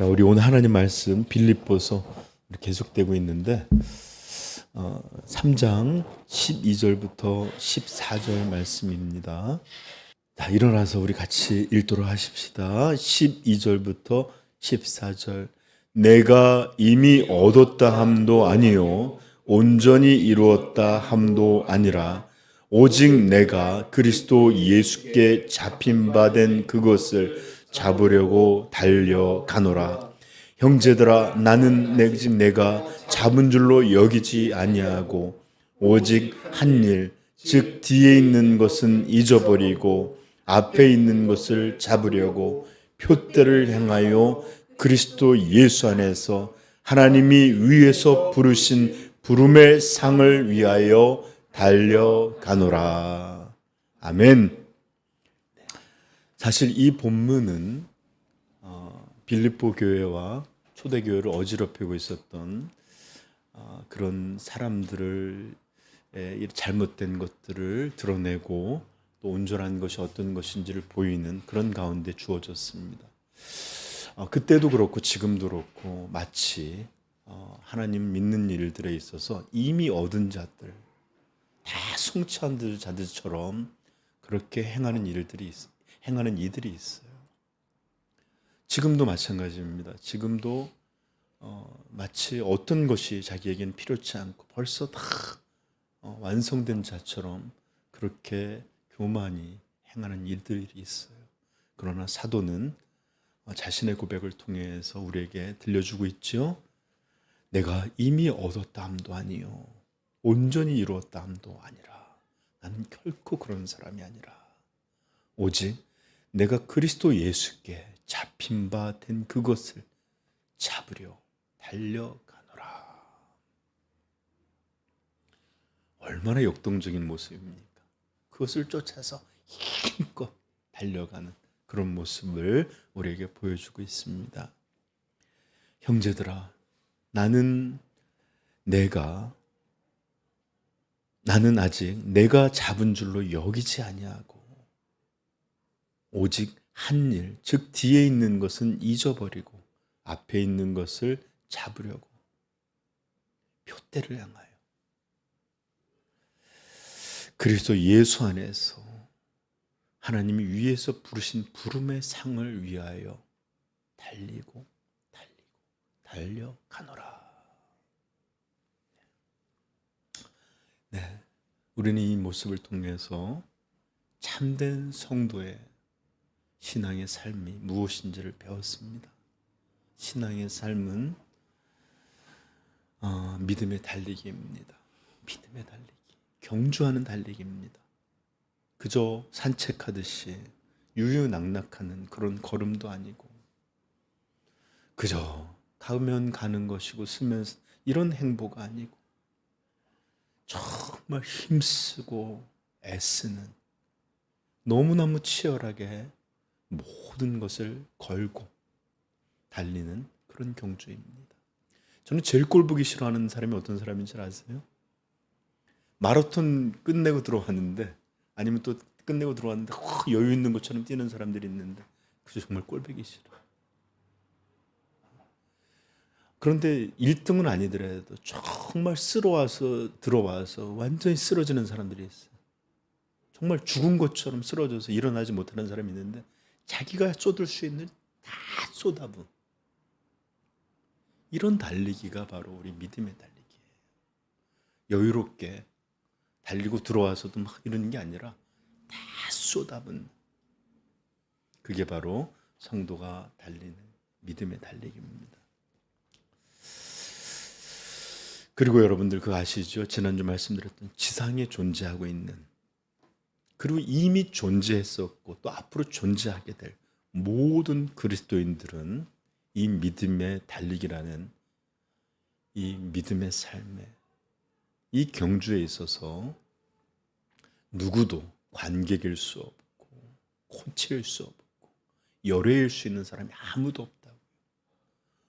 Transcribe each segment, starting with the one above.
자, 우리 오늘 하나님 말씀 빌립보서 계속되고 있는데 3장 12절부터 14절 말씀입니다. 자, 일어나서 우리 같이 읽도록 하십시다. 12절부터 14절. 내가 이미 얻었다 함도 아니요 온전히 이루었다 함도 아니라 오직 내가 그리스도 예수께 잡힌 바 된 그것을 잡으려고 달려가노라. 형제들아, 나는 내가 잡은 줄로 여기지 아니하고 오직 한 일, 즉 뒤에 있는 것은 잊어버리고 앞에 있는 것을 잡으려고 표대를 향하여 그리스도 예수 안에서 하나님이 위에서 부르신 부름의 상을 위하여 달려가노라. 아멘. 사실 이 본문은 빌립보 교회와 초대교회를 어지럽히고 있었던 그런 사람들을 잘못된 것들을 드러내고 또 온전한 것이 어떤 것인지를 보이는 그런 가운데 주어졌습니다. 그때도 그렇고 지금도 그렇고 마치 하나님 믿는 일들에 있어서 이미 얻은 자들, 다 성취한 자들처럼 그렇게 행하는 이들이 있어요. 지금도 마찬가지입니다. 지금도 마치 어떤 것이 자기에겐 필요치 않고 벌써 다 완성된 자처럼 그렇게 교만히 행하는 일들이 있어요. 그러나 사도는 자신의 고백을 통해서 우리에게 들려주고 있죠. 내가 이미 얻었다 함도 아니요 온전히 이루었다 함도 아니라 나는 결코 그런 사람이 아니라 오직 내가 그리스도 예수께 잡힌 바 된 그것을 잡으려 달려가노라. 얼마나 역동적인 모습입니까? 그것을 쫓아서 힘껏 달려가는 그런 모습을 우리에게 보여주고 있습니다. 형제들아, 나는 아직 내가 잡은 줄로 여기지 아니하고 오직 한 일, 즉 뒤에 있는 것은 잊어버리고 앞에 있는 것을 잡으려고 표대를 향하여 그리스도 예수 안에서 하나님이 위에서 부르신 부름의 상을 위하여 달려가노라. 네, 우리는 이 모습을 통해서 참된 성도의 신앙의 삶이 무엇인지를 배웠습니다. 신앙의 삶은 믿음의 달리기입니다. 믿음의 달리기, 경주하는 달리기입니다. 그저 산책하듯이 유유낙낙하는 그런 걸음도 아니고 그저 가면 가는 것이고 쓰면서 이런 행보가 아니고 정말 힘쓰고 애쓰는 너무너무 치열하게 모든 것을 걸고 달리는 그런 경주입니다. 저는 제일 꼴보기 싫어하는 사람이 어떤 사람인지 아세요? 마라톤 끝내고 들어왔는데 아니면 또 끝내고 들어왔는데 여유 있는 것처럼 뛰는 사람들이 있는데 그게 정말 꼴보기 싫어. 그런데 1등은 아니더라도 정말 들어와서 완전히 쓰러지는 사람들이 있어요. 정말 죽은 것처럼 쓰러져서 일어나지 못하는 사람이 있는데 자기가 쏟을 수 있는 다 쏟아부. 이런 달리기가 바로 우리 믿음의 달리기예요. 여유롭게 달리고 들어와서도 막 이러는 게 아니라 다 쏟아붓는. 그게 바로 성도가 달리는 믿음의 달리기입니다. 그리고 여러분들 그거 아시죠? 지난주 말씀드렸던 지상에 존재하고 있는 그리고 이미 존재했었고 또 앞으로 존재하게 될 모든 그리스도인들은 이 믿음의 달리기라는 이 믿음의 삶에 이 경주에 있어서 누구도 관객일 수 없고 코치일 수 없고 열애일 수 있는 사람이 아무도 없다고.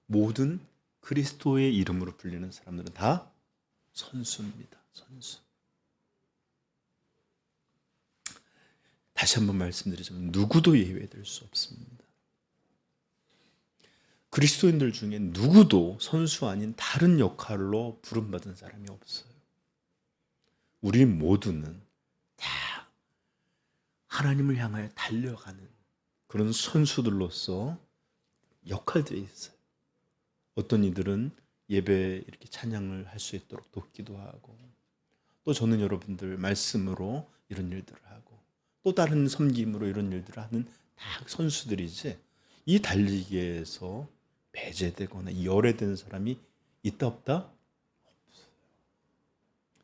모든 그리스도의 이름으로 불리는 사람들은 다 선수입니다. 선수. 다시 한번 말씀드리자면 누구도 예외될 수 없습니다. 그리스도인들 중에 누구도 선수 아닌 다른 역할로 부름받은 사람이 없어요. 우리 모두는 다 하나님을 향하여 달려가는 그런 선수들로서 역할들이 있어요. 어떤 이들은 예배에 이렇게 찬양을 할 수 있도록 돕기도 하고, 또 저는 여러분들 말씀으로 이런 일들을 하고, 또 다른 섬김으로 이런 일들을 하는 다 선수들이지, 이 달리기에서 배제되거나 열애된 사람이 있다 없다? 없어요.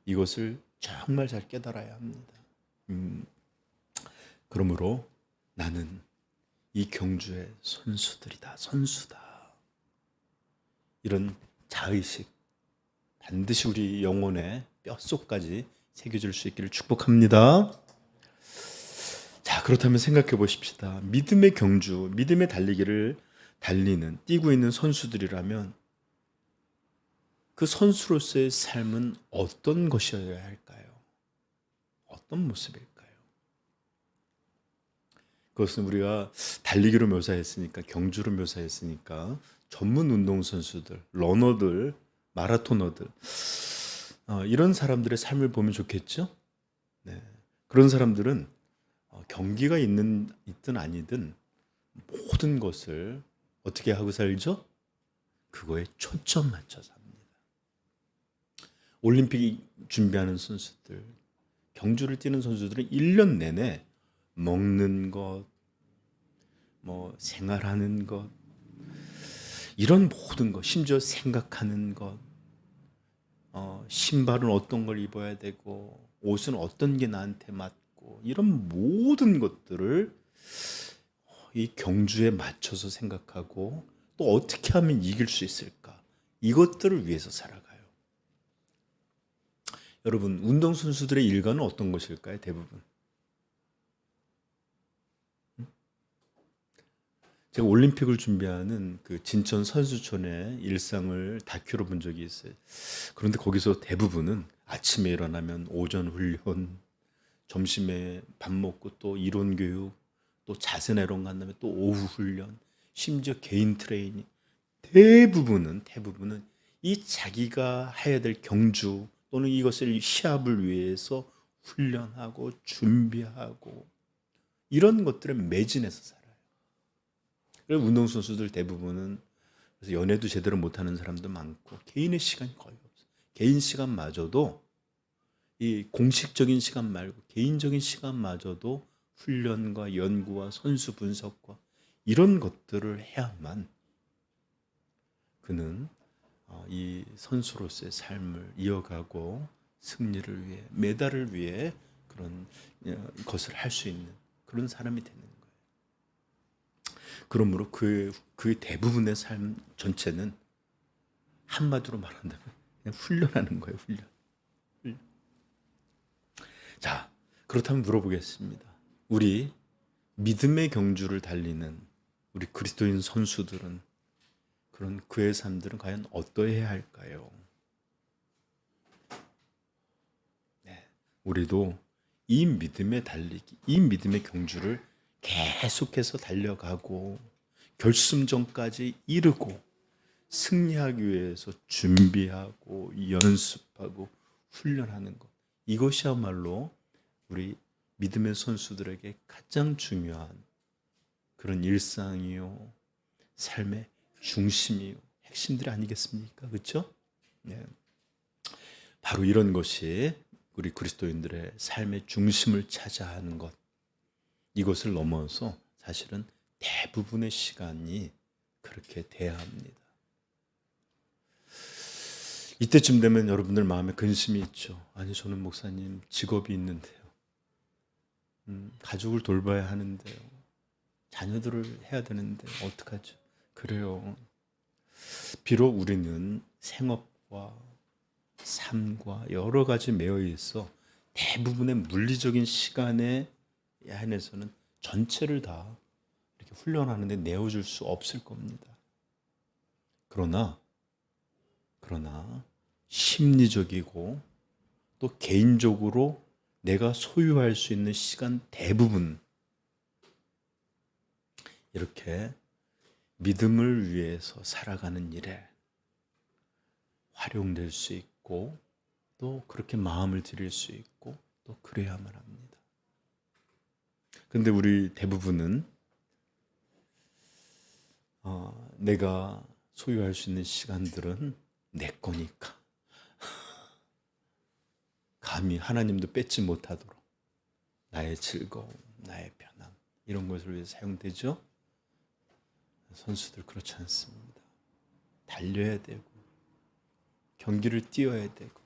이것을 정말 잘 깨달아야 합니다. 그러므로 나는 이 경주의 선수들이다, 선수다. 이런 자의식 반드시 우리 영혼의 뼛속까지 새겨질 수 있기를 축복합니다. 자, 그렇다면 생각해 보십시다. 믿음의 경주, 믿음의 달리기를 달리는, 뛰고 있는 선수들이라면 그 선수로서의 삶은 어떤 것이어야 할까요? 어떤 모습일까요? 그것은 우리가 달리기로 묘사했으니까, 경주로 묘사했으니까 전문 운동선수들, 러너들, 마라토너들, 이런 사람들의 삶을 보면 좋겠죠? 네. 그런 사람들은 경기가 있든 아니든 모든 것을 어떻게 하고 살죠? 그거에 초점 맞춰서 합니다. 올림픽 준비하는 선수들, 경주를 뛰는 선수들은 1년 내내 먹는 것, 생활하는 것, 이런 모든 것, 심지어 생각하는 것, 신발은 어떤 걸 입어야 되고, 옷은 어떤 게 나한테 맞고, 이런 모든 것들을 이 경주에 맞춰서 생각하고, 또 어떻게 하면 이길 수 있을까? 이것들을 위해서 살아가요. 여러분, 운동선수들의 일과는 어떤 것일까요? 대부분. 제가 올림픽을 준비하는 그 진천 선수촌의 일상을 다큐로 본 적이 있어요. 그런데 거기서 대부분은 아침에 일어나면 오전 훈련, 점심에 밥 먹고 또 이론 교육, 또 자세내론 간 다음에 또 오후 훈련, 심지어 개인 트레이닝. 대부분은 이 자기가 해야 될 경주 또는 이것을 시합을 위해서 훈련하고 준비하고 이런 것들에 매진해서 살아요. 그래서 운동선수들 대부분은 그래서 연애도 제대로 못하는 사람도 많고 개인의 시간이 거의 없어요. 개인 시간마저도 이 공식적인 시간 말고 개인적인 시간마저도 훈련과 연구와 선수 분석과 이런 것들을 해야만 그는 이 선수로서의 삶을 이어가고 승리를 위해, 메달을 위해 그런 것을 할 수 있는 그런 사람이 되는 거예요. 그러므로 그 대부분의 삶 전체는 한마디로 말한다면 그냥 훈련하는 거예요. 훈련. 자, 그렇다면 물어보겠습니다. 우리 믿음의 경주를 달리는 우리 그리스도인 선수들은, 그런 그의 삶들은 과연 어떠해야 할까요? 네, 우리도 이 믿음의 달리기, 이 믿음의 경주를 계속해서 달려가고 결승전까지 이르고 승리하기 위해서 준비하고 연습하고 훈련하는 것, 이것이야말로 우리 믿음의 선수들에게 가장 중요한 그런 일상이요, 삶의 중심이요, 핵심들이 아니겠습니까? 그렇죠? 네. 바로 이런 것이 우리 그리스도인들의 삶의 중심을 차지하는 하는 것, 이것을 넘어서 사실은 대부분의 시간이 그렇게 돼야 합니다. 이때쯤 되면 여러분들 마음에 근심이 있죠. 아니, 저는 목사님 직업이 있는데요, 가족을 돌봐야 하는데요, 자녀들을 해야 되는데 어떡하죠? 그래요. 비록 우리는 생업과 삶과 여러 가지 매여 있어 대부분의 물리적인 시간에 한해서는 전체를 다 이렇게 훈련하는데 내어줄 수 없을 겁니다. 그러나 심리적이고 또 개인적으로 내가 소유할 수 있는 시간 대부분, 이렇게 믿음을 위해서 살아가는 일에 활용될 수 있고 또 그렇게 마음을 드릴 수 있고 또 그래야만 합니다. 근데 우리 대부분은 내가 소유할 수 있는 시간들은 내 거니까 감히 하나님도 뺏지 못하도록 나의 즐거움, 나의 편함 이런 것을 위해 사용되죠. 선수들 그렇지 않습니다. 달려야 되고 경기를 뛰어야 되고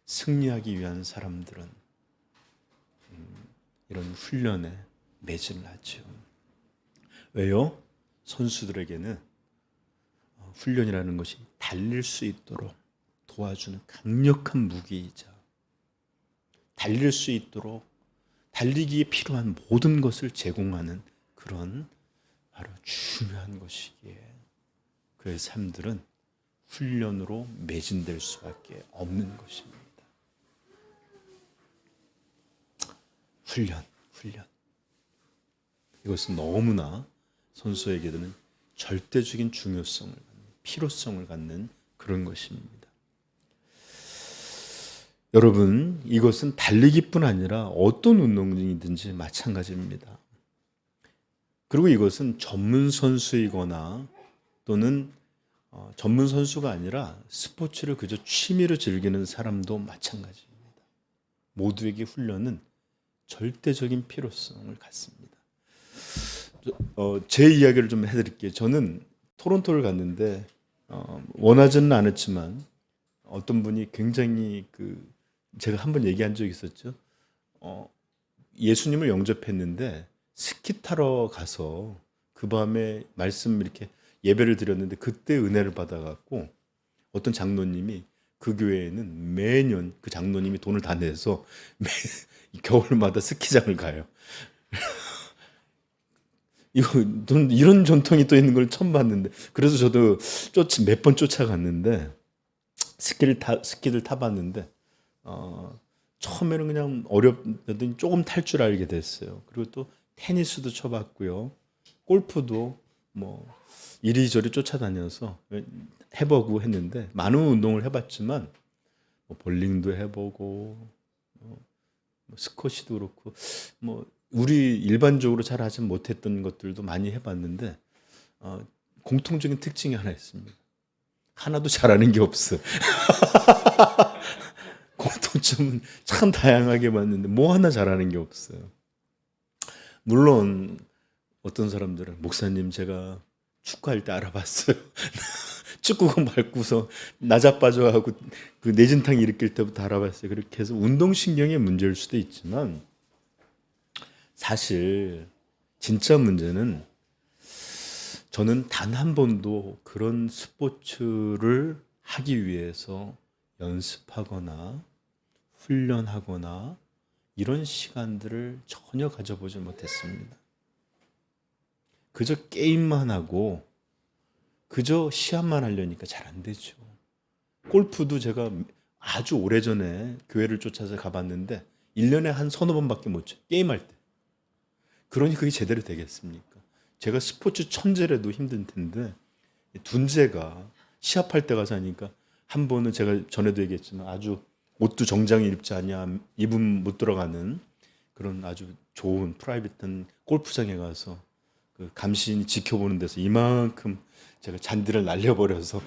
승리하기 위한 사람들은 이런 훈련에 매진을 하죠. 왜요? 선수들에게는 훈련이라는 것이 달릴 수 있도록 도와주는 강력한 무기이자 달릴 수 있도록 달리기에 필요한 모든 것을 제공하는 그런 바로 중요한 것이기에 그의 삶들은 훈련으로 매진될 수밖에 없는 것입니다. 훈련. 이것은 너무나 선수에게는 절대적인 중요성을 갖는, 필요성을 갖는 그런 것입니다. 여러분, 이것은 달리기뿐 아니라 어떤 운동이든지 마찬가지입니다. 그리고 이것은 전문 선수이거나 또는 전문 선수가 아니라 스포츠를 그저 취미로 즐기는 사람도 마찬가지입니다. 모두에게 훈련은 절대적인 필요성을 갖습니다. 제 이야기를 좀 해드릴게요. 저는 토론토를 갔는데 원하지는 않았지만 어떤 분이 굉장히 제가 한번 얘기한 적이 있었죠. 예수님을 영접했는데 스키 타러 가서 그 밤에 말씀 이렇게 예배를 드렸는데 그때 은혜를 받아갖고 어떤 장로님이 그 교회에는 매년 그 장로님이 돈을 다 내서 겨울마다 스키장을 가요. 이런 전통이 또 있는 걸 처음 봤는데 그래서 저도 몇 번 쫓아갔는데 스키를 타봤는데 처음에는 그냥 어렵더니 조금 탈 줄 알게 됐어요. 그리고 또 테니스도 쳐봤고요. 골프도 뭐 이리저리 쫓아다녀서 해보고 했는데 많은 운동을 해봤지만 볼링도 해보고 스쿼시도 그렇고 우리 일반적으로 잘 하지 못했던 것들도 많이 해봤는데 공통적인 특징이 하나 있습니다. 하나도 잘하는 게 없어. 공통점은 참 다양하게 봤는데 뭐 하나 잘하는 게 없어요. 물론 어떤 사람들은 목사님 제가 축구할 때 알아봤어요. 축구공 밟고서 나자빠져하고 그 내진탕 일으킬 때부터 알아봤어요. 그렇게 해서 운동신경의 문제일 수도 있지만 사실 진짜 문제는 저는 단 한 번도 그런 스포츠를 하기 위해서 연습하거나 훈련하거나 이런 시간들을 전혀 가져보지 못했습니다. 그저 게임만 하고 그저 시합만 하려니까 잘 안 되죠. 골프도 제가 아주 오래전에 교회를 쫓아서 가봤는데 1년에 한 서너 번밖에 못 쳐요. 게임할 때. 그러니 그게 제대로 되겠습니까? 제가 스포츠 천재라도 힘든 텐데 둔재가 시합할 때 가서 하니까 한 번은 제가 전에도 얘기했지만 아주 옷도 정장을 입지 않냐 입으면 못 들어가는 그런 아주 좋은 프라이빗한 골프장에 가서 그 감시인이 지켜보는 데서 이만큼 제가 잔디를 날려버려서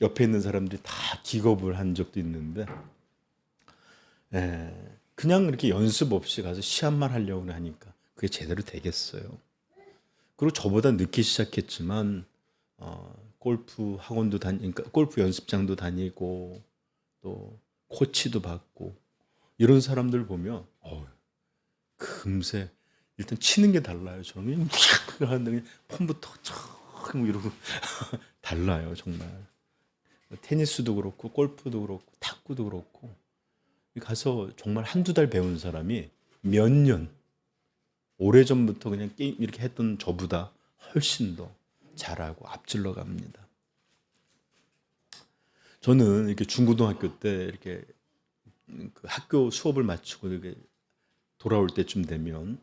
옆에 있는 사람들이 다 기겁을 한 적도 있는데 그냥 이렇게 연습 없이 가서 시합만 하려고 하니까 그게 제대로 되겠어요. 그리고 저보다 늦게 시작했지만 골프 학원도 그러니까 골프 연습장도 다니고 또 코치도 받고 이런 사람들 보면 금세 일단 치는 게 달라요. 저는 그냥 하는데 폼부터 촥 이러고 달라요 정말. 테니스도 그렇고 골프도 그렇고 탁구도 그렇고 가서 정말 한두 달 배운 사람이 몇 년 오래전부터 그냥 게임 이렇게 했던 저보다 훨씬 더 잘하고 앞질러 갑니다. 저는 이렇게 중고등학교 때 이렇게 그 학교 수업을 마치고 이렇게 돌아올 때쯤 되면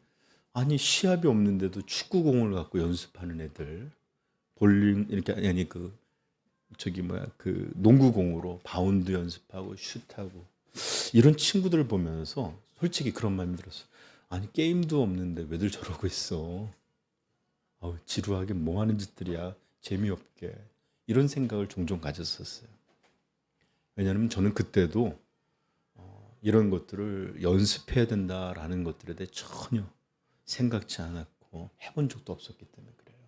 아니 시합이 없는데도 축구공을 갖고 연습하는 애들 볼링 이렇게 아니 그 농구공으로 바운드 연습하고 슛하고 이런 친구들을 보면서 솔직히 그런 마음이 들었어. 아니 게임도 없는데 왜들 저러고 있어. 지루하게 뭐 하는 짓들이야. 재미없게. 이런 생각을 종종 가졌었어요. 왜냐하면 저는 그때도 이런 것들을 연습해야 된다라는 것들에 대해 전혀 생각지 않았고 해본 적도 없었기 때문에 그래요.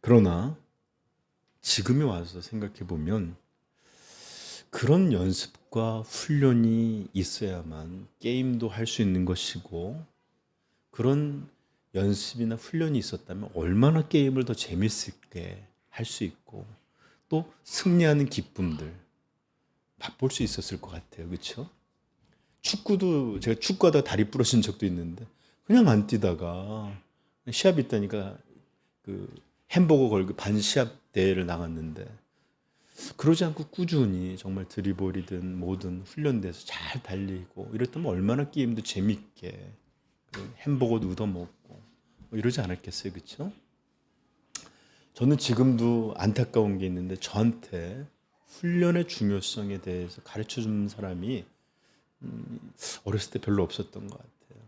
그러나 지금에 와서 생각해 보면 그런 연습과 훈련이 있어야만 게임도 할 수 있는 것이고, 그런 연습이나 훈련이 있었다면 얼마나 게임을 더 재밌게 할 수 있고 또 승리하는 기쁨들 맛볼 수 있었을 것 같아요. 그렇죠? 축구도 제가 축구하다 다리 부러진 적도 있는데 그냥 안 뛰다가 시합 있다니까 그 햄버거 걸고 반시합 대회를 나갔는데 그러지 않고 꾸준히 정말 드리블이든 뭐든 훈련돼서 잘 달리고 이랬다면 얼마나 게임도 재밌게 그 햄버거도 얻어먹고 이러지 않았겠어요. 그렇죠? 저는 지금도 안타까운 게 있는데 저한테 훈련의 중요성에 대해서 가르쳐주는 사람이 어렸을 때 별로 없었던 것 같아요.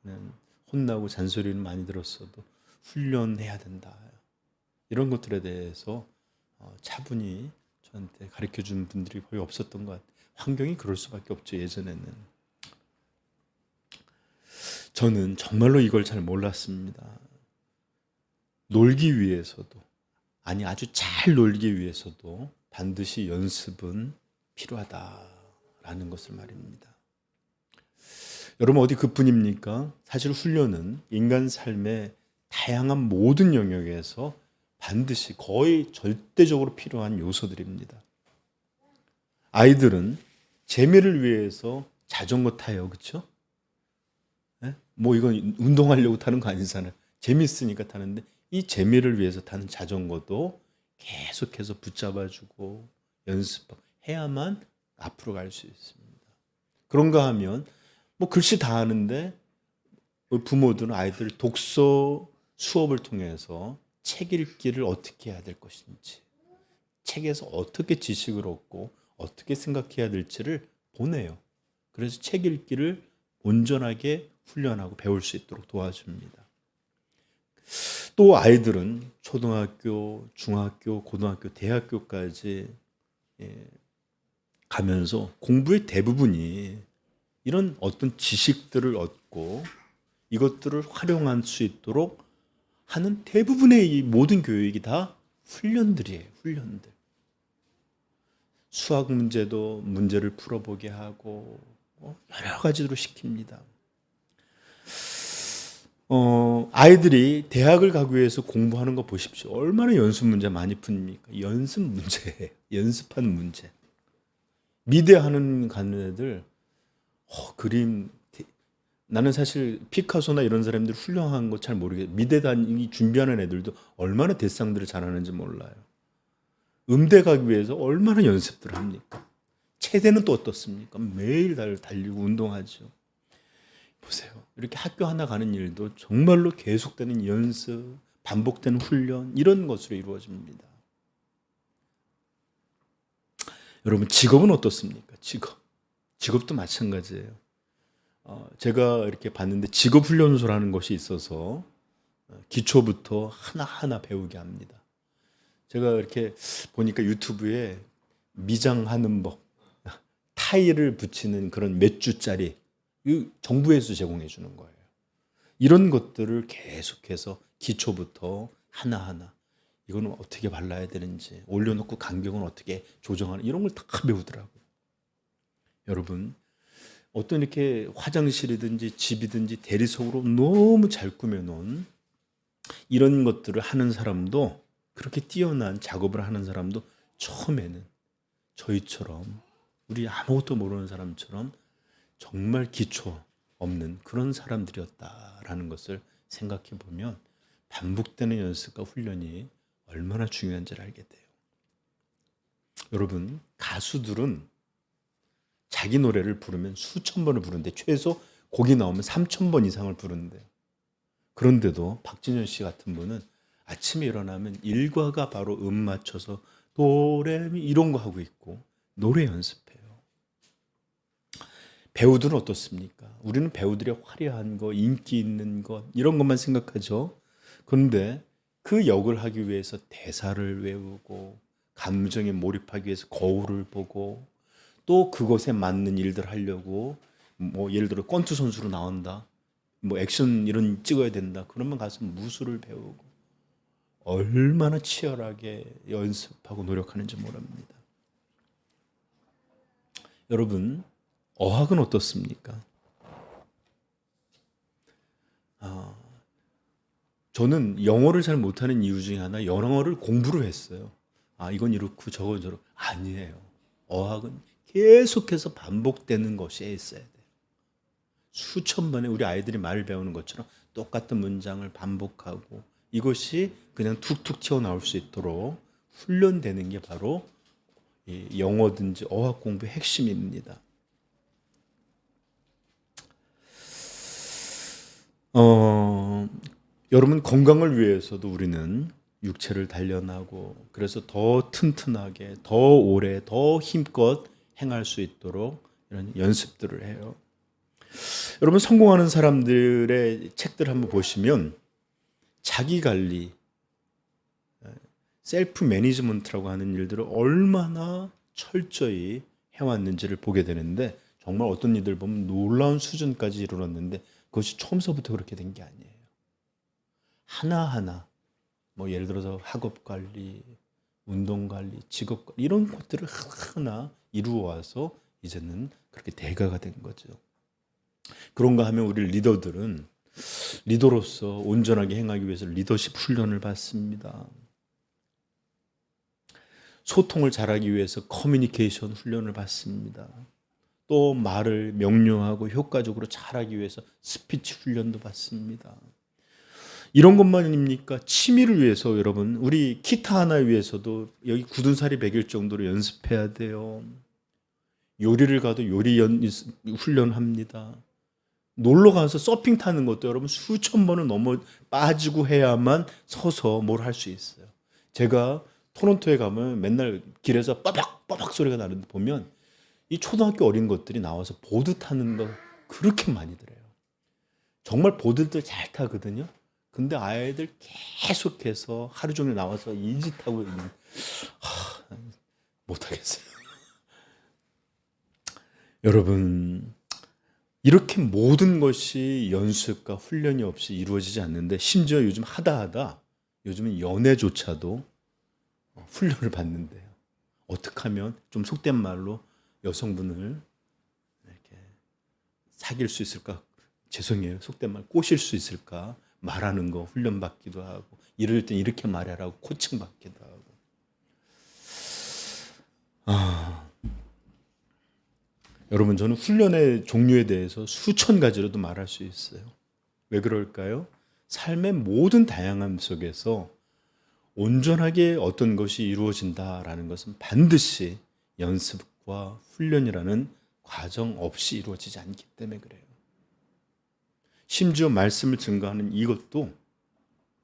그냥 혼나고 잔소리는 많이 들었어도 훈련해야 된다. 이런 것들에 대해서 차분히 저한테 가르쳐준 분들이 거의 없었던 것 같아요. 환경이 그럴 수밖에 없죠. 예전에는. 저는 정말로 이걸 잘 몰랐습니다. 놀기 위해서도, 아니 아주 잘 놀기 위해서도 반드시 연습은 필요하다라는 것을 말입니다. 여러분 어디 그뿐입니까? 사실 훈련은 인간 삶의 다양한 모든 영역에서 반드시 거의 절대적으로 필요한 요소들입니다. 아이들은 재미를 위해서 자전거 타요. 그렇죠? 뭐 이건 운동하려고 타는 거 아니잖아요. 재밌으니까 타는데 이 재미를 위해서 타는 자전거도 계속해서 붙잡아주고 연습해야만 앞으로 갈 수 있습니다. 그런가 하면 뭐 글씨 다 하는데 부모들은 아이들 독서 수업을 통해서 책 읽기를 어떻게 해야 될 것인지, 책에서 어떻게 지식을 얻고 어떻게 생각해야 될지를 보내요. 그래서 책 읽기를 온전하게 훈련하고 배울 수 있도록 도와줍니다. 또 아이들은 초등학교, 중학교, 고등학교, 대학교까지 가면서 공부의 대부분이 이런 어떤 지식들을 얻고 이것들을 활용할 수 있도록 하는 대부분의 이 모든 교육이 다 훈련들이에요. 훈련들. 수학 문제도 문제를 풀어보게 하고 여러 가지로 시킵니다. 아이들이 대학을 가기 위해서 공부하는 거 보십시오. 얼마나 연습 문제 많이 풉니까? 연습 문제예요. 연습하는 문제. 미대 가는 애들 그림, 나는 사실 피카소나 이런 사람들 훌륭한 거 잘 모르겠어요. 미대 다니기 준비하는 애들도 얼마나 대상들을 잘하는지 몰라요. 음대 가기 위해서 얼마나 연습들을 합니까? 체대는 또 어떻습니까? 매일 달리고 운동하죠. 보세요. 이렇게 학교 하나 가는 일도 정말로 계속되는 연습, 반복되는 훈련 이런 것으로 이루어집니다. 여러분 직업은 어떻습니까? 직업도 마찬가지예요. 제가 이렇게 봤는데 직업훈련소라는 것이 있어서 기초부터 하나하나 배우게 합니다. 제가 이렇게 보니까 유튜브에 미장하는 법, 타일을 붙이는 그런 몇 주짜리 정부에서 제공해 주는 거예요. 이런 것들을 계속해서 기초부터 하나하나 이거는 어떻게 발라야 되는지, 올려놓고 간격은 어떻게 조정하는 이런 걸 다 배우더라고요. 여러분 어떤 이렇게 화장실이든지 집이든지 대리석으로 너무 잘 꾸며놓은 이런 것들을 하는 사람도, 그렇게 뛰어난 작업을 하는 사람도 처음에는 저희처럼 우리 아무것도 모르는 사람처럼 정말 기초 없는 그런 사람들이었다라는 것을 생각해 보면 반복되는 연습과 훈련이 얼마나 중요한지를 알게 돼요. 여러분 가수들은 자기 노래를 부르면 수천 번을 부르는데 최소 곡이 나오면 3,000번 이상을 부르는데요. 그런데도 박진현 씨 같은 분은 아침에 일어나면 일과가 바로 맞춰서 도레미 이런 거 하고 있고 노래 연습해요. 배우들은 어떻습니까? 우리는 배우들의 화려한 거, 인기 있는 것 이런 것만 생각하죠. 그런데 그 역을 하기 위해서 대사를 외우고 감정에 몰입하기 위해서 거울을 보고 또 그것에 맞는 일들 하려고 뭐 예를 들어 권투 선수로 나온다. 뭐 액션 이런 찍어야 된다. 그러면 가서 무술을 배우고 얼마나 치열하게 연습하고 노력하는지 모릅니다. 여러분, 어학은 어떻습니까? 저는 영어를 잘 못하는 이유 중에 하나 영어를 공부를 했어요. 이건 이렇고 저건 저렇고 아니에요. 어학은 계속해서 반복되는 것이 있어야 돼요. 수천 번에 우리 아이들이 말을 배우는 것처럼 똑같은 문장을 반복하고 이것이 그냥 툭툭 튀어나올 수 있도록 훈련되는 게 바로 이 영어든지 어학 공부의 핵심입니다. 여러분 건강을 위해서도 우리는 육체를 단련하고 그래서 더 튼튼하게 더 오래 더 힘껏 행할 수 있도록 이런 연습들을 해요. 여러분 성공하는 사람들의 책들 한번 보시면 자기관리, 셀프 매니지먼트라고 하는 일들을 얼마나 철저히 해왔는지를 보게 되는데 정말 어떤 이들 보면 놀라운 수준까지 이르렀는데 그것이 처음서부터 그렇게 된 게 아니에요. 하나하나 뭐 예를 들어서 학업 관리, 운동 관리, 직업 관리 이런 것들을 하나 이루어와서 이제는 그렇게 대가가 된 거죠. 그런가 하면 우리 리더들은 리더로서 온전하게 행하기 위해서 리더십 훈련을 받습니다. 소통을 잘하기 위해서 커뮤니케이션 훈련을 받습니다. 또 말을 명료하고 효과적으로 잘하기 위해서 스피치 훈련도 받습니다. 이런 것만입니까? 취미를 위해서 여러분 우리 기타 하나 위해서도 여기 굳은 살이 배길 정도로 연습해야 돼요. 요리를 가도 요리 훈련합니다. 놀러 가서 서핑 타는 것도 여러분 수천 번을 넘어 빠지고 해야만 서서 뭘 할 수 있어요. 제가 토론토에 가면 맨날 길에서 빠박 소리가 나는데 보면 이 초등학교 어린 것들이 나와서 보드 타는 거 그렇게 많이 들어요. 정말 보드들 잘 타거든요. 근데 아이들 계속해서 하루 종일 나와서 이 짓 하고 있는 못하겠어요. 여러분 이렇게 모든 것이 연습과 훈련이 없이 이루어지지 않는데 심지어 요즘 하다 요즘은 연애조차도 훈련을 받는데요. 어떻게 하면 좀 속된 말로 여성분을 이렇게 사귈 수 있을까? 죄송해요. 속된 말 꼬실 수 있을까? 말하는 거 훈련 받기도 하고 이럴 땐 이렇게 말하라고 코칭 받기도 하고. 여러분 저는 훈련의 종류에 대해서 수천 가지로도 말할 수 있어요. 왜 그럴까요? 삶의 모든 다양함 속에서 온전하게 어떤 것이 이루어진다라는 것은 반드시 연습과 훈련이라는 과정 없이 이루어지지 않기 때문에 그래요. 심지어 말씀을 증거하는 이것도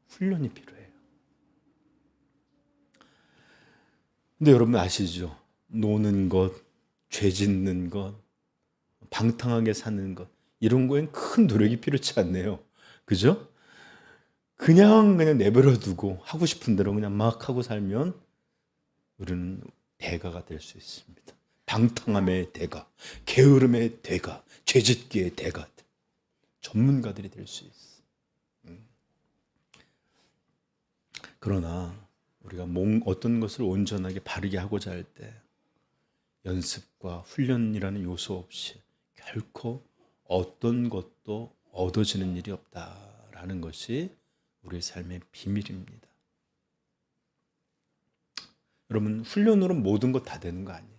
훈련이 필요해요. 근데 여러분 아시죠? 노는 것, 죄 짓는 것, 방탕하게 사는 것 이런 거엔 큰 노력이 필요치 않네요. 그죠? 그냥 내버려 두고 하고 싶은 대로 그냥 막 하고 살면 우리는 대가가 될 수 있습니다. 방탕함의 대가, 게으름의 대가, 죄짓기의 대가 전문가들이 될 수 있어. 그러나 우리가 어떤 것을 온전하게 바르게 하고자 할 때 연습과 훈련이라는 요소 없이 결코 어떤 것도 얻어지는 일이 없다라는 것이 우리의 삶의 비밀입니다. 여러분 훈련으로 모든 것 다 되는 거 아니에요.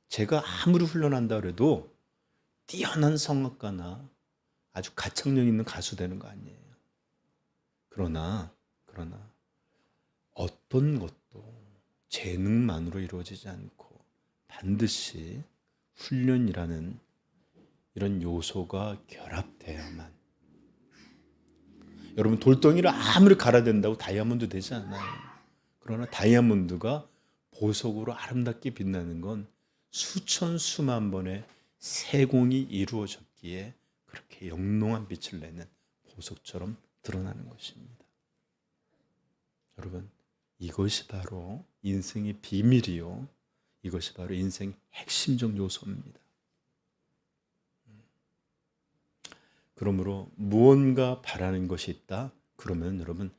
제가 아무리 훈련한다 그래도 뛰어난 성악가나 아주 가창력 있는 가수 되는 거 아니에요. 그러나 어떤 것도 재능만으로 이루어지지 않고 반드시 훈련이라는 이런 요소가 결합돼야만 여러분 돌덩이를 아무리 갈아댄다고 다이아몬드 되지 않아요. 그러나 다이아몬드가 보석으로 아름답게 빛나는 건 수천 수만 번의 세공이 이루어졌기에 그렇게 영롱한 빛을 내는 보석처럼 드러나는 것입니다. 여러분, 이것이 바로 인생의 비밀이요. 이것이 바로 인생의 핵심적 요소입니다. 그러므로 무언가 바라는 것이 있다. 그러면 여러분,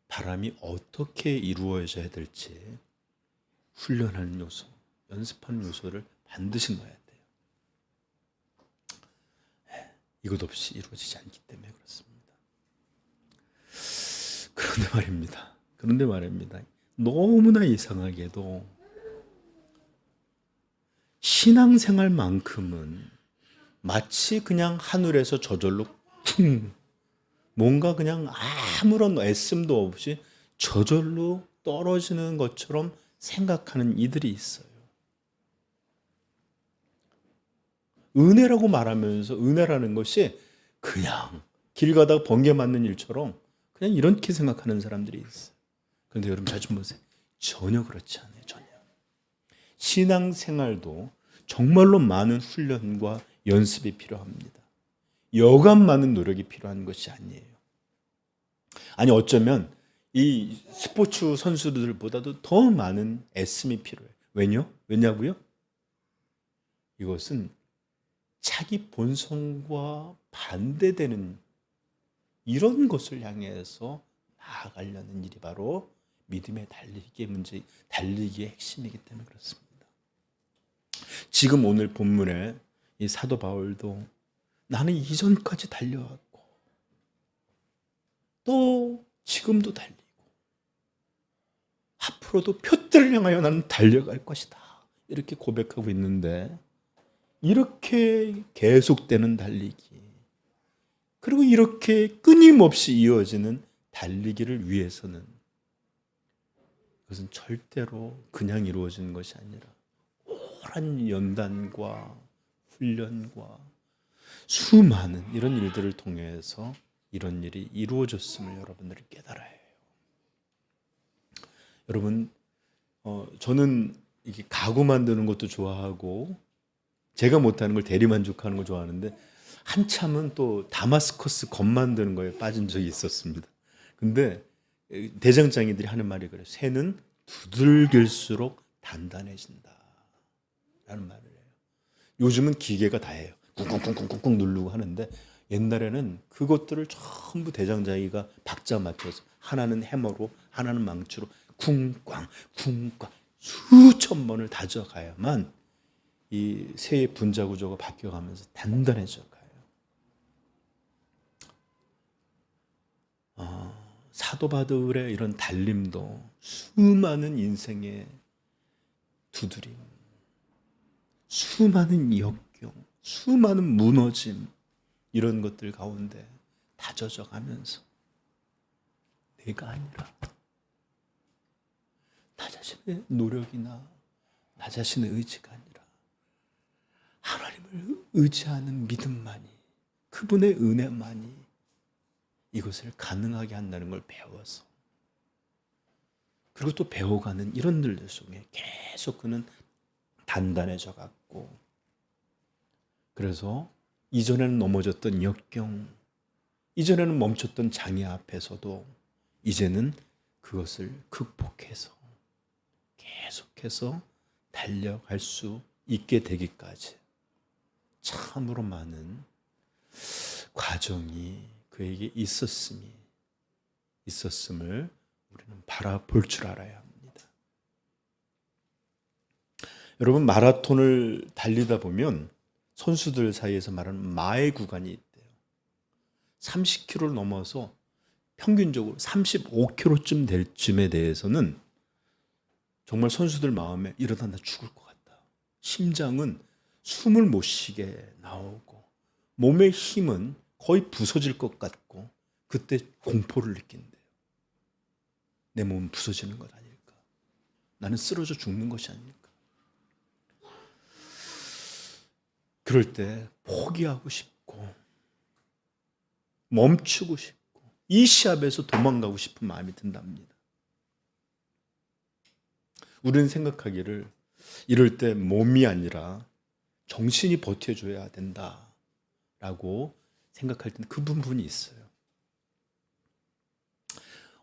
바람이 어떻게 이루어져야 될지 훈련하는 요소, 연습하는 요소를 반드시 넣어야 돼요. 이것 없이 이루어지지 않기 때문에 그렇습니다. 그런데 말입니다. 너무나 이상하게도 신앙생활만큼은 마치 그냥 하늘에서 저절로 뭔가 그냥 아무런 애씀도 없이 저절로 떨어지는 것처럼 생각하는 이들이 있어요. 은혜라고 말하면서 은혜라는 것이 그냥 길 가다가 번개 맞는 일처럼 그냥 이렇게 생각하는 사람들이 있어요. 그런데 여러분 잘 좀 보세요. 전혀 그렇지 않아요. 전혀. 신앙생활도 정말로 많은 훈련과 연습이 필요합니다. 여간 많은 노력이 필요한 것이 아니에요. 아니 어쩌면 이 스포츠 선수들보다도 더 많은 애씀이 필요해요. 왜냐고요? 이것은 자기 본성과 반대되는 이런 것을 향해서 나아가려는 일이 바로 믿음의 달리기의 핵심이기 때문에 그렇습니다. 지금 오늘 본문에 이 사도 바울도 나는 이전까지 달려왔고 또 지금도 달리고 앞으로도 표대를 향하여 나는 달려갈 것이다. 이렇게 고백하고 있는데 이렇게 계속되는 달리기 그리고 이렇게 끊임없이 이어지는 달리기를 위해서는 그것은 절대로 그냥 이루어지는 것이 아니라 오랜 연단과 훈련과 수많은 이런 일들을 통해서 이런 일이 이루어졌음을 여러분들이 깨달아야 해요. 여러분, 저는 이게 가구 만드는 것도 좋아하고 제가 못하는 걸 대리만족하는 걸 좋아하는데 한참은 또 다마스커스 검 만드는 거에 빠진 적이 있었습니다. 근데 대장장이들이 하는 말이 그래요. 새는 두들길수록 단단해진다 라는 말을 해요. 요즘은 기계가 다 해요. 쿵쿵쿵쿵쿵 누르고 하는데 옛날에는 그것들을 전부 대장장이가 박자 맞춰서 하나는 해머로 하나는 망치로 쿵꽝 쿵꽝 수천 번을 다져가야만 이 새의 분자 구조가 바뀌어가면서 단단해져 가요. 사도 바울의 이런 달림도 수많은 인생의 두드림, 수많은 역경, 수많은 무너짐 이런 것들 가운데 다져져 가면서 내가 아니라 나 자신의 노력이나 나 자신의 의지가 아니라 하나님을 의지하는 믿음만이 그분의 은혜만이 이것을 가능하게 한다는 걸 배워서 그리고 또 배워가는 이런 일들 속에 계속 그는 단단해져 갔고 그래서 이전에는 넘어졌던 역경 이전에는 멈췄던 장애 앞에서도 이제는 그것을 극복해서 계속해서 달려갈 수 있게 되기까지 참으로 많은 과정이 그에게 있었음을 우리는 바라볼 줄 알아야 합니다. 여러분 마라톤을 달리다 보면 선수들 사이에서 말하는 마의 구간이 있대요. 30km를 넘어서 평균적으로 35km쯤 될 쯤에 대해서는 정말 선수들 마음에 이러다 나 죽을 것 같다. 심장은 숨을 못 쉬게 나오고 몸의 힘은 거의 부서질 것 같고 그때 공포를 느낀대요. 내 몸은 부서지는 것 아닐까? 나는 쓰러져 죽는 것이 아닐까? 그럴 때 포기하고 싶고 멈추고 싶고 이 시합에서 도망가고 싶은 마음이 든답니다. 우리는 생각하기를 이럴 때 몸이 아니라 정신이 버텨줘야 된다라고 생각할 때는 그 부분이 있어요.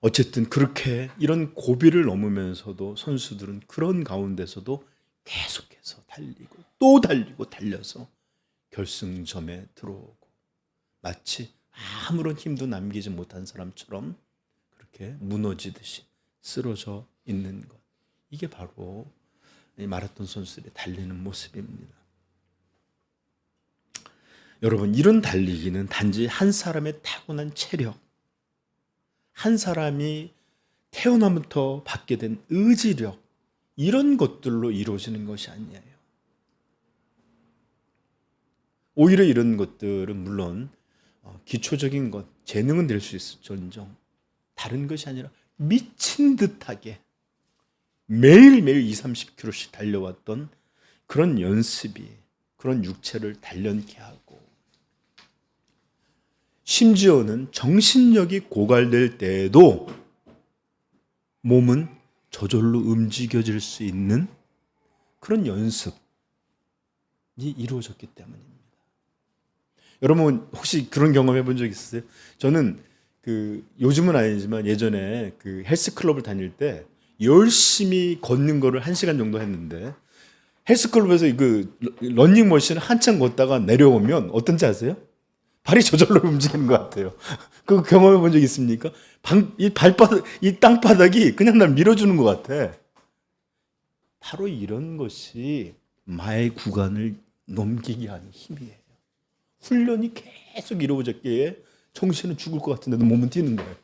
어쨌든 그렇게 이런 고비를 넘으면서도 선수들은 그런 가운데서도 계속해서 달리고 또 달리고 달려서 결승점에 들어오고 마치 아무런 힘도 남기지 못한 사람처럼 그렇게 무너지듯이 쓰러져 있는 것. 이게 바로 이 마라톤 선수들이 달리는 모습입니다. 여러분, 이런 달리기는 단지 한 사람의 타고난 체력, 한 사람이 태어나부터 받게 된 의지력, 이런 것들로 이루어지는 것이 아니에요. 오히려 이런 것들은 물론 기초적인 것, 재능은 될 수 있을지언정 다른 것이 아니라 미친 듯하게 매일매일 20-30km씩 달려왔던 그런 연습이 그런 육체를 단련케 하고, 심지어는 정신력이 고갈될 때에도 몸은 저절로 움직여질 수 있는 그런 연습이 이루어졌기 때문입니다. 여러분 혹시 그런 경험 해본 적 있으세요? 저는 요즘은 아니지만 예전에 헬스클럽을 다닐 때 열심히 걷는 거를 1시간 정도 했는데, 헬스클럽에서 러닝머신 한참 걷다가 내려오면 어떤지 아세요? 발이 저절로 움직이는 것 같아요. 그거 경험해 본 적 있습니까? 이 땅바닥이 그냥 날 밀어주는 것 같아. 바로 이런 것이 마의 구간을 넘기게 하는 힘이에요. 훈련이 계속 이루어졌기에 정신은 죽을 것 같은데도 몸은 뛰는 거예요.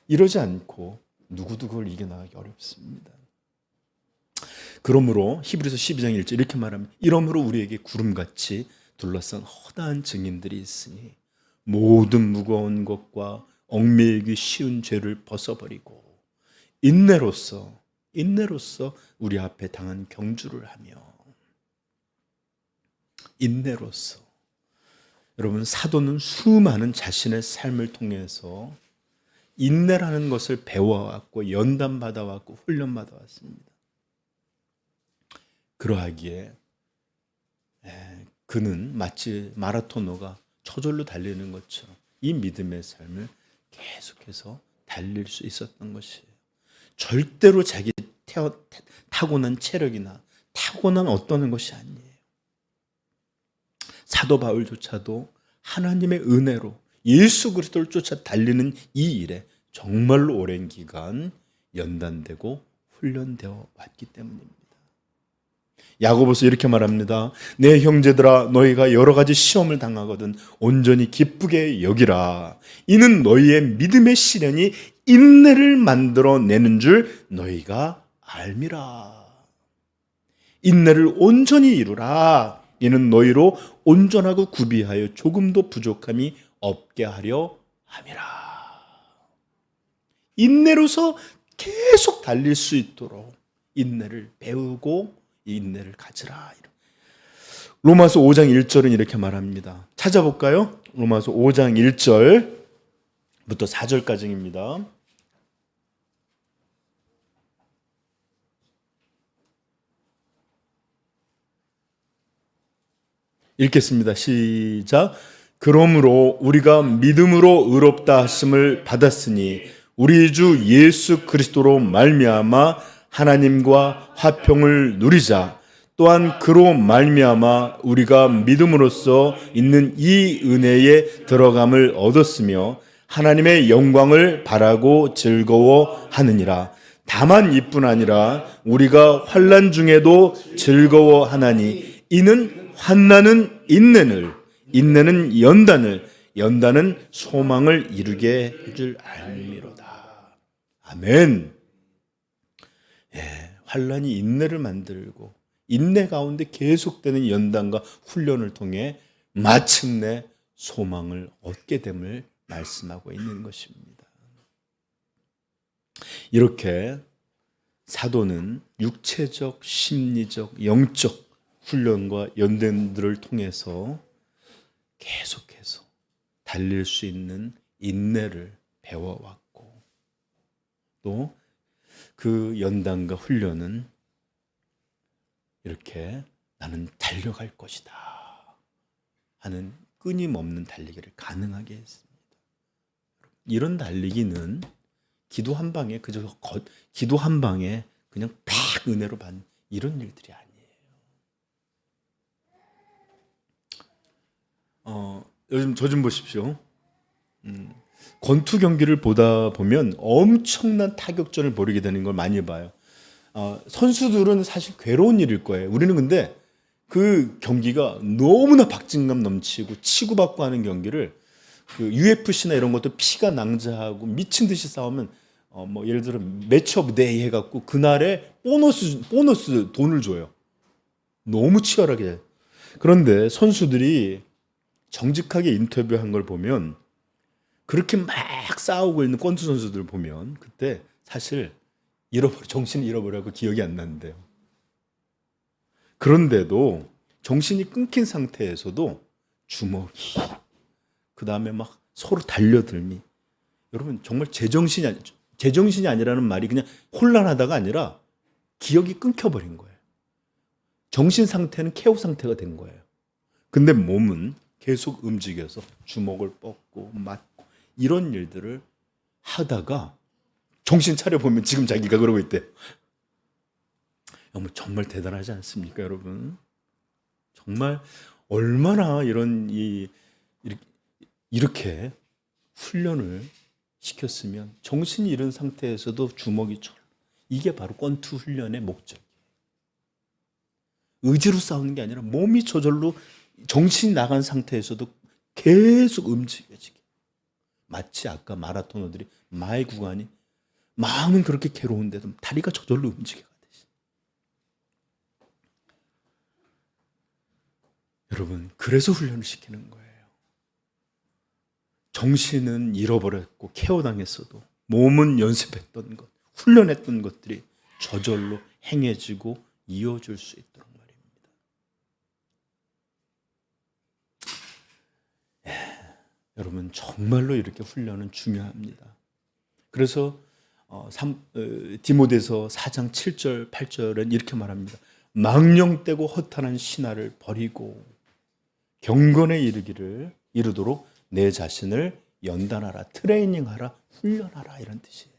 이러지 않고 누구도 그걸 이겨나가기 어렵습니다. 그러므로 히브리서 12장 1절 이렇게 말합니다. 이러므로 우리에게 구름같이 둘러싼 허다한 증인들이 있으니 모든 무거운 것과 얽매이기 쉬운 죄를 벗어버리고 인내로써 우리 앞에 당한 경주를 하며, 인내로써. 여러분, 사도는 수많은 자신의 삶을 통해서 인내라는 것을 배워왔고 연단받아왔고 훈련받아왔습니다. 그러하기에 그는 마치 마라토너가 저절로 달리는 것처럼 이 믿음의 삶을 계속해서 달릴 수 있었던 것이에요. 절대로 자기 타고난 체력이나 타고난 어떤 것이 아니에요. 사도 바울조차도 하나님의 은혜로 예수 그리스도를 쫓아 달리는 이 일에 정말로 오랜 기간 연단되고 훈련되어 왔기 때문입니다. 야고보서 이렇게 말합니다. 내 형제들아, 너희가 여러 가지 시험을 당하거든 온전히 기쁘게 여기라. 이는 너희의 믿음의 시련이 인내를 만들어내는 줄 너희가 알미라. 인내를 온전히 이루라. 이는 너희로 온전하고 구비하여 조금도 부족함이 없게 하려 함이라. 인내로서 계속 달릴 수 있도록 인내를 배우고 인내를 가지라. 로마서 5장 1절은 이렇게 말합니다. 찾아볼까요? 로마서 5장 1절부터 4절까지입니다. 읽겠습니다. 시작. 그러므로 우리가 믿음으로 의롭다 하심을 받았으니 우리 주 예수 그리스도로 말미암아 하나님과 화평을 누리자. 또한 그로 말미암아 우리가 믿음으로써 있는 이 은혜에 들어감을 얻었으며 하나님의 영광을 바라고 즐거워하느니라. 다만 이뿐 아니라 우리가 환난 중에도 즐거워하나니 이는 환난은 인내를, 인내는 연단을, 연단은 소망을 이루게 해줄 알미로다. 아멘. 환난이 인내를 만들고 인내 가운데 계속되는 연단과 훈련을 통해 마침내 소망을 얻게 됨을 말씀하고 있는 것입니다. 이렇게 사도는 육체적, 심리적, 영적 훈련과 연단들을 통해서 계속해서 달릴 수 있는 인내를 배워왔고 또 그 연단과 훈련은 이렇게 나는 달려갈 것이다 하는 끊임없는 달리기를 가능하게 했습니다. 이런 달리기는 기도 한 방에 기도 한 방에 그냥 팍 은혜로 받는 이런 일들이 아니에요. 요즘 저 좀 보십시오. 권투 경기를 보다 보면 엄청난 타격전을 벌이게 되는 걸 많이 봐요. 선수들은 사실 괴로운 일일 거예요. 우리는 근데 그 경기가 너무나 박진감 넘치고 치고받고 하는 경기를 그 UFC나 이런 것도 피가 낭자하고 미친 듯이 싸우면 뭐 예를 들어 매치업 데이 해갖고 그날에 보너스 돈을 줘요. 너무 치열하게. 그런데 선수들이 정직하게 인터뷰한 걸 보면 그렇게 막 싸우고 있는 권투 선수들 보면 그때 사실 정신을 잃어버려고 기억이 안 나는데요. 그런데도 정신이 끊긴 상태에서도 주먹이 그 다음에 막 서로 달려들니 여러분 정말 제정신이 아니라는 말이 그냥 혼란하다가 아니라 기억이 끊겨버린 거예요. 정신 상태는 케어 상태가 된 거예요. 근데 몸은 계속 움직여서 주먹을 뻗고 맞고 이런 일들을 하다가 정신 차려보면 지금 자기가 그러고 있대요. 정말 대단하지 않습니까, 여러분? 정말 얼마나 이렇게 훈련을 시켰으면 정신이 잃은 상태에서도 주먹이 이게 바로 권투 훈련의 목적이에요. 의지로 싸우는 게 아니라 몸이 저절로 정신이 나간 상태에서도 계속 움직여지게. 마치 아까 마라토너들이 마일 구간이 마음은 그렇게 괴로운데도 다리가 저절로 움직여가듯이. 여러분, 그래서 훈련을 시키는 거예요. 정신은 잃어버렸고 케어당했어도 몸은 연습했던 것, 훈련했던 것들이 저절로 행해지고 이어질 수 있도록 말입니다. 여러분 정말로 이렇게 훈련은 중요합니다. 그래서 디모데서 4장 7절 8절은 이렇게 말합니다. 망령되고 허탄한 신화를 버리고 경건에 이르도록 내 자신을 연단하라, 트레이닝하라, 훈련하라 이런 뜻이에요.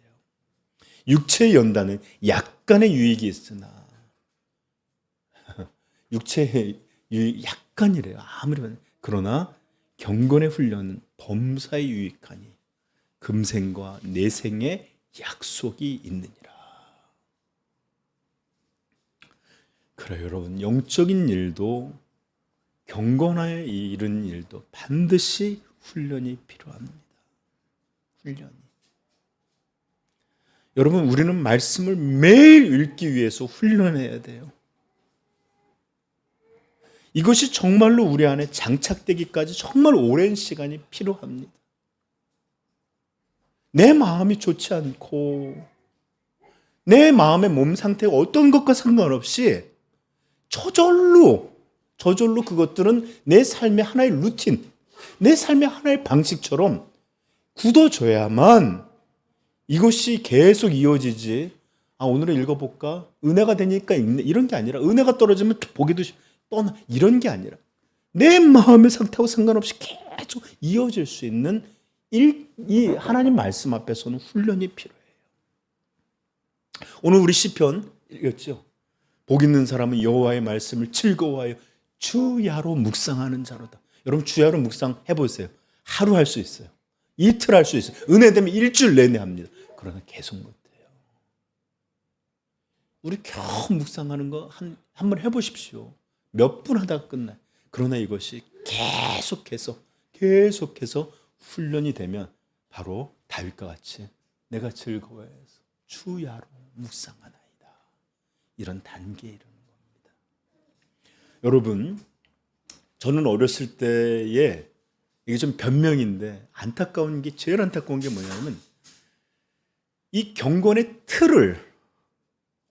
육체의 연단은 약간의 유익이 있으나 육체의 유익 약간이래요. 아무리 그러나 경건의 훈련은 범사에 유익하니 금생과 내생의 약속이 있느니라. 그래요, 여러분. 영적인 일도 경건하에 이른 일도 반드시 훈련이 필요합니다. 훈련이. 여러분, 우리는 말씀을 매일 읽기 위해서 훈련해야 돼요. 이것이 정말로 우리 안에 장착되기까지 정말 오랜 시간이 필요합니다. 내 마음이 좋지 않고 내 마음의 몸 상태가 어떤 것과 상관없이 저절로 그것들은 내 삶의 하나의 루틴, 내 삶의 하나의 방식처럼 굳어져야만 이것이 계속 이어지지. 오늘은 읽어볼까? 은혜가 되니까 읽네. 이런 게 아니라 은혜가 떨어지면 보기도 뻔하. 이런 게 아니라 내 마음의 상태하고 상관없이 계속 이어질 수 있는 이 하나님 말씀 앞에서는 훈련이 필요해요. 오늘 우리 시편 읽었죠? 복 있는 사람은 여호와의 말씀을 즐거워하여 주야로 묵상하는 자로다. 여러분 주야로 묵상 해보세요. 하루 할 수 있어요. 이틀 할 수 있어요. 은혜 되면 일주일 내내 합니다. 그러나 계속 못해요. 우리 겨우 묵상하는 거 한번 해보십시오. 몇 분 하다가 끝나요. 그러나 이것이 계속해서 훈련이 되면 바로 다윗과 같이 내가 즐거워해서 주야로 묵상하나이다. 이런 단계에 이르는 겁니다. 여러분, 저는 어렸을 때에 이게 좀 변명인데 제일 안타까운 게 뭐냐면 이 경건의 틀을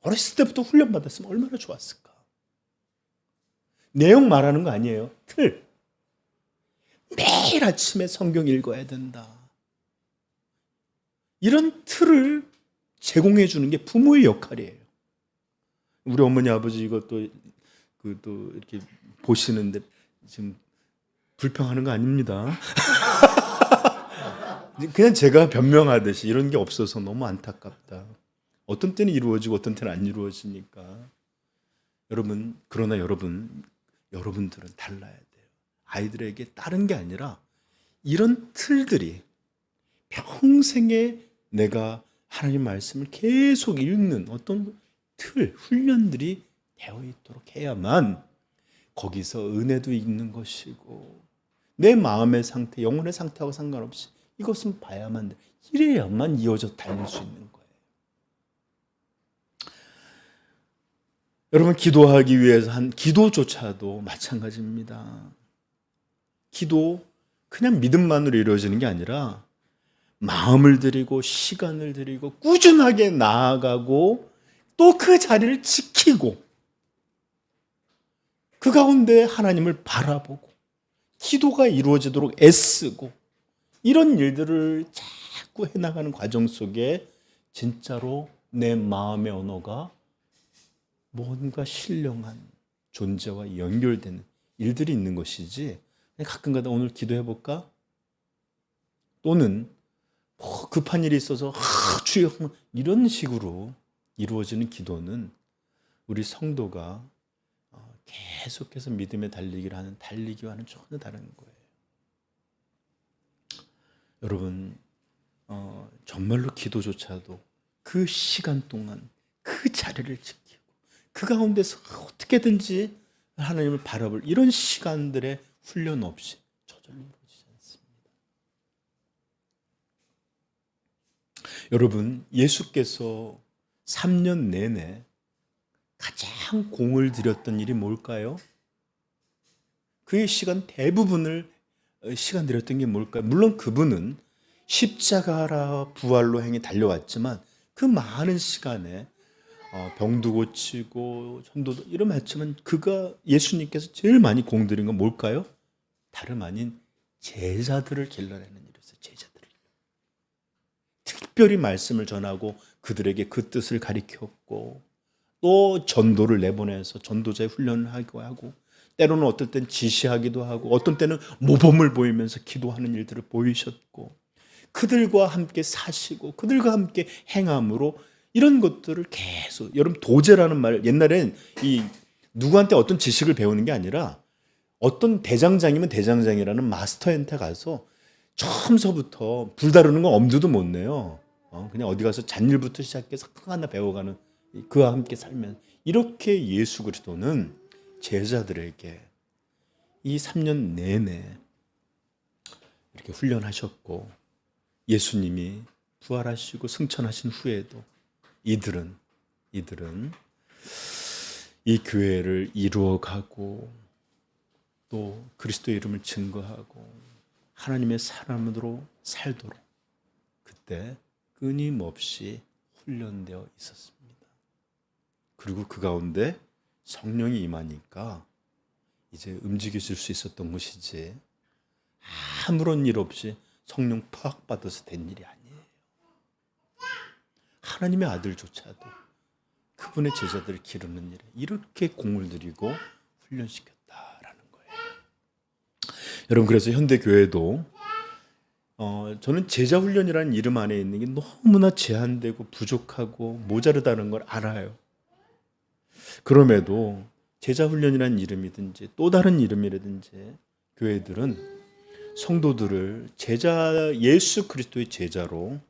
어렸을 때부터 훈련받았으면 얼마나 좋았을까. 내용 말하는 거 아니에요. 틀. 매일 아침에 성경 읽어야 된다. 이런 틀을 제공해 주는 게 부모의 역할이에요. 우리 어머니 아버지 이것도 또 이렇게 보시는데 지금 불평하는 거 아닙니다. 그냥 제가 변명하듯이 이런 게 없어서 너무 안타깝다. 어떤 때는 이루어지고 어떤 때는 안 이루어지니까. 여러분, 그러나 여러분들은 달라야 돼요. 아이들에게 다른 게 아니라 이런 틀들이 평생에 내가 하나님 말씀을 계속 읽는 어떤 틀, 훈련들이 되어 있도록 해야만 거기서 은혜도 있는 것이고 내 마음의 상태, 영혼의 상태하고 상관없이 이것은 봐야만 돼. 이래야만 이어져 달릴 수 있는 거예요. 여러분, 기도하기 위해서 한 기도조차도 마찬가지입니다. 기도 그냥 믿음만으로 이루어지는 게 아니라 마음을 들이고 시간을 들이고 꾸준하게 나아가고 또 그 자리를 지키고 그 가운데 하나님을 바라보고 기도가 이루어지도록 애쓰고 이런 일들을 자꾸 해나가는 과정 속에 진짜로 내 마음의 언어가 뭔가 신령한 존재와 연결되는 일들이 있는 것이지, 가끔가다 오늘 기도해볼까? 또는 뭐 급한 일이 있어서 주여 이런 식으로 이루어지는 기도는 우리 성도가 계속해서 믿음에 달리기를 하는 달리기와는 전혀 다른 거예요. 여러분, 정말로 기도조차도 그 시간 동안 그 자리를 지키고 그 가운데서 어떻게든지 하나님을 바라볼 이런 시간들의 훈련 없이 저절로 이루어지지 않습니다. 여러분, 예수께서 3년 내내 가장 공을 들였던 일이 뭘까요? 그의 시간 대부분을 시간 들였던 게 뭘까요? 물론 그분은 십자가라 부활로 행해 달려왔지만 그 많은 시간에 병도 고치고 전도도 이러면 했지만 예수님께서 제일 많이 공들인 건 뭘까요? 다름 아닌 제자들을 길러내는 일이었어요. 제자들을. 특별히 말씀을 전하고 그들에게 그 뜻을 가르쳤고 또 전도를 내보내서 전도자의 훈련을 하고 때로는 어떨 땐 지시하기도 하고 어떤 때는 모범을 보이면서 기도하는 일들을 보이셨고 그들과 함께 사시고 그들과 함께 행함으로 이런 것들을 계속, 여러분 도제라는 말, 옛날엔 누구한테 어떤 지식을 배우는 게 아니라 어떤 대장장이면 대장장이라는 마스터한테 가서 처음서부터 불 다루는 건 엄두도 못 내요. 그냥 어디 가서 잔일부터 시작해서 하나 배워가는, 그와 함께 살면, 이렇게 예수 그리스도는 제자들에게 이 3년 내내 이렇게 훈련하셨고 예수님이 부활하시고 승천하신 후에도 이들은 이 교회를 이루어가고 또 그리스도의 이름을 증거하고 하나님의 사람으로 살도록 그때 끊임없이 훈련되어 있었습니다. 그리고 그 가운데 성령이 임하니까 이제 움직여질 수 있었던 것이지 아무런 일 없이 성령 팍 받아서 된 일이 아니에요. 하나님의 아들조차도 그분의 제자들을 기르는 일에 이렇게 공을 들이고 훈련시켰다라는 거예요. 여러분, 그래서 현대교회도 저는 제자훈련이라는 이름 안에 있는 게 너무나 제한되고 부족하고 모자르다는 걸 알아요. 그럼에도 제자훈련이라는 이름이든지 또 다른 이름이라든지 교회들은 성도들을 예수 그리스도의 제자로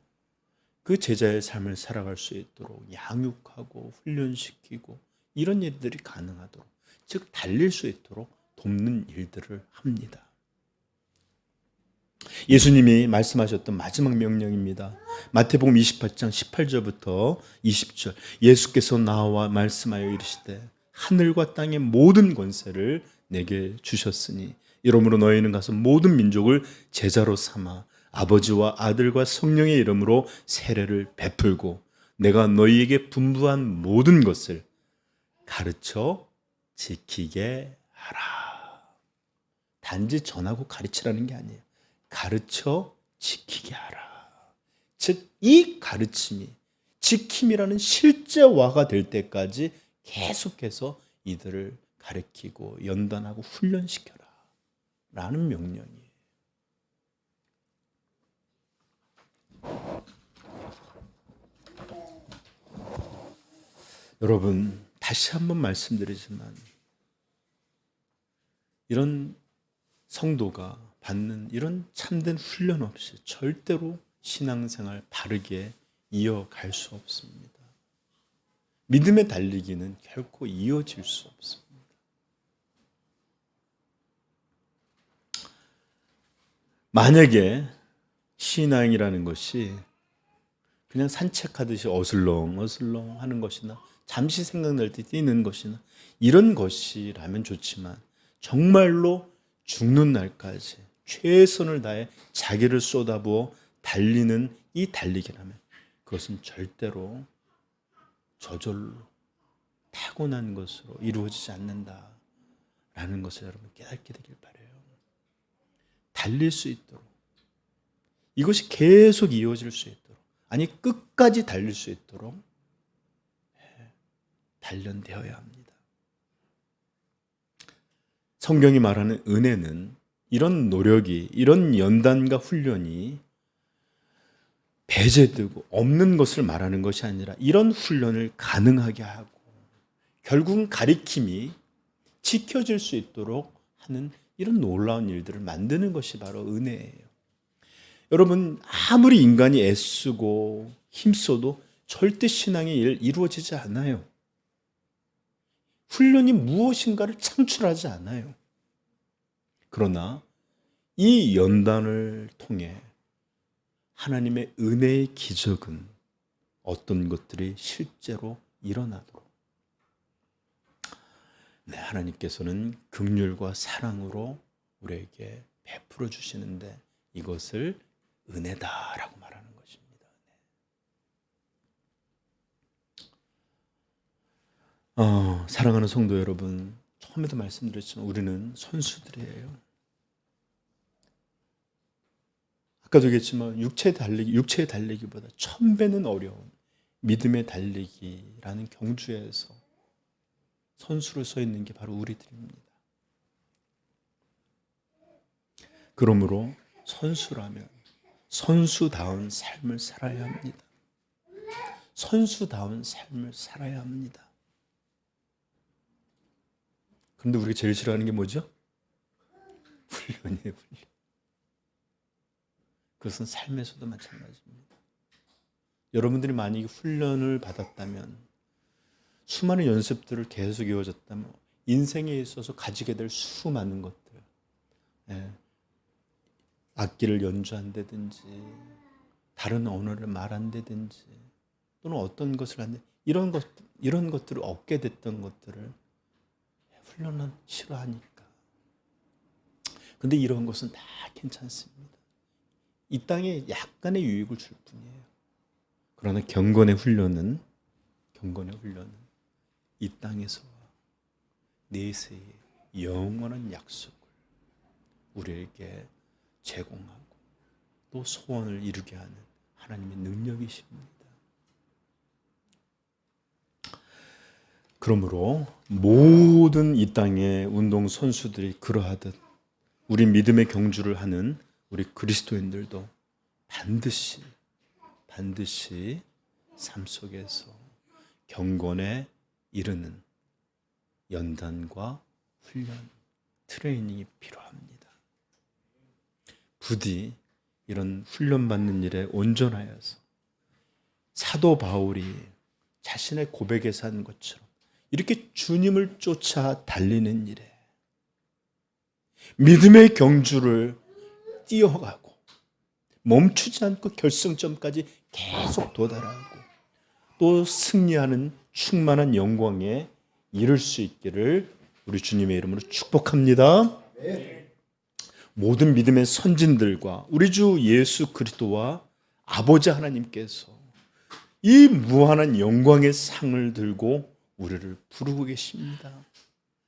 그 제자의 삶을 살아갈 수 있도록 양육하고 훈련시키고 이런 일들이 가능하도록, 즉 달릴 수 있도록 돕는 일들을 합니다. 예수님이 말씀하셨던 마지막 명령입니다. 마태복음 28장 18절부터 20절. 예수께서 나와 말씀하여 이르시되 하늘과 땅의 모든 권세를 내게 주셨으니 이러므로 너희는 가서 모든 민족을 제자로 삼아 아버지와 아들과 성령의 이름으로 세례를 베풀고 내가 너희에게 분부한 모든 것을 가르쳐 지키게 하라. 단지 전하고 가르치라는 게 아니에요. 가르쳐 지키게 하라. 즉 이 가르침이 지킴이라는 실제화가 될 때까지 계속해서 이들을 가르치고 연단하고 훈련시켜라 라는 명령이에요. 여러분, 다시 한번 말씀드리지만 이런 성도가 받는 이런 참된 훈련 없이 절대로 신앙생활 바르게 이어갈 수 없습니다. 믿음의 달리기는 결코 이어질 수 없습니다. 만약에 신앙이라는 것이 그냥 산책하듯이 어슬렁어슬렁 하는 것이나 잠시 생각날 때 뛰는 것이나 이런 것이라면 좋지만 정말로 죽는 날까지 최선을 다해 자기를 쏟아부어 달리는 이 달리기라면 그것은 절대로 저절로 타고난 것으로 이루어지지 않는다라는 것을 여러분 깨닫게 되길 바라요. 달릴 수 있도록 이것이 계속 이어질 수 있도록 아니 끝까지 달릴 수 있도록 단련되어야 합니다. 성경이 말하는 은혜는 이런 노력이 이런 연단과 훈련이 배제되고 없는 것을 말하는 것이 아니라 이런 훈련을 가능하게 하고 결국은 가리킴이 지켜질 수 있도록 하는 이런 놀라운 일들을 만드는 것이 바로 은혜예요. 여러분 아무리 인간이 애쓰고 힘써도 절대 신앙의 일 이루어지지 않아요. 훈련이 무엇인가를 창출하지 않아요. 그러나 이 연단을 통해 하나님의 은혜의 기적은 어떤 것들이 실제로 일어나도록 하나님께서는 긍휼과 사랑으로 우리에게 베풀어 주시는데 이것을 은혜다라고 말하는 것입니다. 사랑하는 성도 여러분, 처음에도 말씀드렸지만 우리는 선수들이에요. 아까도 얘기했지만 육체의 달리기보다 1000배는 어려운 믿음의 달리기라는 경주에서 선수로 서 있는 게 바로 우리들입니다. 그러므로 선수라면 선수다운 삶을 살아야 합니다. 선수다운 삶을 살아야 합니다. 그런데 우리가 제일 싫어하는 게 뭐죠? 훈련이에요, 훈련. 그것은 삶에서도 마찬가지입니다. 여러분들이 만약에 훈련을 받았다면 수많은 연습들을 계속 이어졌다면 인생에 있어서 가지게 될 수많은 것들 악기를 연주한다든지 다른 언어를 말한다든지 또는 어떤 것을 한다 이런 것들을 얻게 됐던 것들을 훈련은 싫어하니까. 근데 이런 것은 다 괜찮습니다. 이 땅에 약간의 유익을 줄 뿐이에요. 그러나 경건의 훈련은 이 땅에서와 내세의 영원한 약속을 우리에게 제공하고 또 소원을 이루게 하는 하나님의 능력이십니다. 그러므로 모든 이 땅의 운동 선수들이 그러하듯 우리 믿음의 경주를 하는 우리 그리스도인들도 반드시 삶 속에서 경건에 이르는 연단과 훈련, 트레이닝이 필요합니다. 부디 이런 훈련받는 일에 온전하여서 사도 바울이 자신의 고백에서 한 것처럼 이렇게 주님을 쫓아 달리는 일에 믿음의 경주를 뛰어가고 멈추지 않고 결승점까지 계속 도달하고 또 승리하는 충만한 영광에 이룰 수 있기를 우리 주님의 이름으로 축복합니다. 모든 믿음의 선진들과 우리 주 예수 그리스도와 아버지 하나님께서 이 무한한 영광의 상을 들고 우리를 부르고 계십니다.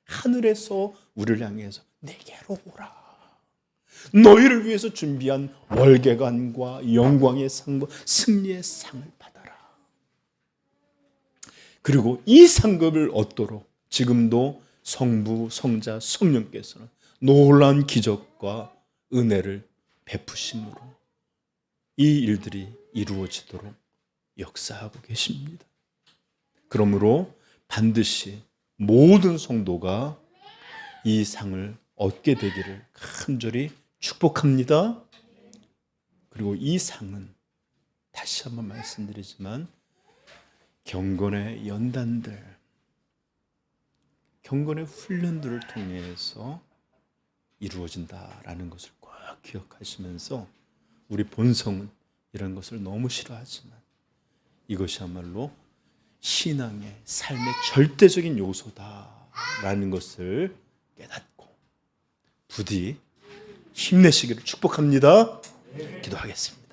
하늘에서 우리를 향해서 내게로 오라. 너희를 위해서 준비한 월계관과 영광의 상과 승리의 상을 받아라. 그리고 이 상급을 얻도록 지금도 성부, 성자, 성령께서는 놀라운 기적과 은혜를 베푸심으로 이 일들이 이루어지도록 역사하고 계십니다. 그러므로 반드시 모든 성도가 이 상을 얻게 되기를 간절히 축복합니다. 그리고 이 상은 다시 한번 말씀드리지만 경건의 연단들, 경건의 훈련들을 통해서 이루어진다라는 것을 꼭 기억하시면서 우리 본성은 이런 것을 너무 싫어하지만 이것이야말로 신앙의 삶의 절대적인 요소다라는 것을 깨닫고 부디 힘내시기를 축복합니다. 기도하겠습니다.